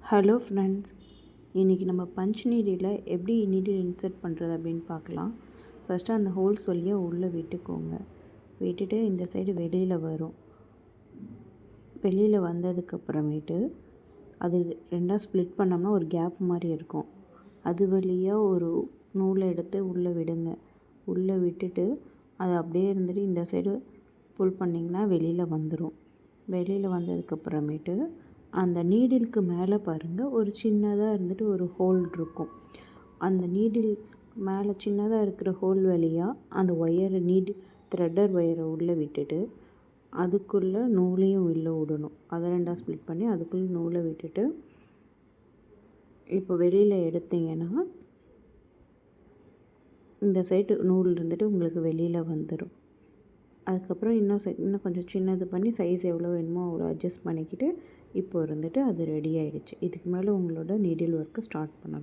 Hello friends, இன்றைக்கி நம்ம punch நீடியில் எப்படி நீடில் இன்சர்ட் பண்ணுறது அப்படின்னு பார்க்கலாம். ஃபஸ்ட்டு அந்த ஹோல்ஸ் வழியாக உள்ளே விட்டுக்கோங்க. விட்டுட்டு இந்த சைடு வெளியில் வரும். வெளியில் வந்ததுக்கப்புறமேட்டு அது ரெண்டாக ஸ்ப்ளிட் பண்ணோம்னா ஒரு கேப் மாதிரி இருக்கும். அது வழியாக ஒரு நூலை எடுத்து உள்ளே விடுங்க. உள்ளே விட்டுட்டு அது அப்படியே இருந்துட்டு இந்த சைடு புல் பண்ணிங்கன்னா வெளியில் வந்துடும். வெளியில் வந்ததுக்கப்புறமேட்டு அந்த நீடிலுக்கு மேலே பாருங்கள், ஒரு சின்னதாக இருந்துட்டு ஒரு ஹோல் இருக்கும். அந்த நீடில் மேலே சின்னதாக இருக்கிற ஹோல் வழியாக அந்த ஒயரை த்ரெட்டர் ஒயரை உள்ளே விட்டுட்டு அதுக்குள்ளே நூலையும் உள்ளே விடணும். அதை ரெண்டாக ஸ்ப்ளிட் பண்ணி அதுக்குள்ளே நூலை விட்டுட்டு இப்போ வெளியில் எடுத்திங்கன்னா இந்த சைடு நூல் இருந்துட்டு உங்களுக்கு வெளியில் வந்துடும். அதுக்கப்புறம் இன்னும் கொஞ்சம் சின்னது பண்ணி சைஸ் எவ்வளோ வேணுமோ அவ்வளோ அட்ஜஸ்ட் பண்ணிக்கிட்டு இப்போ இருந்துட்டு அது ரெடி ஆகிடுச்சு. இதுக்கு மேலே உங்களோட நீடில் ஒர்க்கு ஸ்டார்ட் பண்ணலாம்.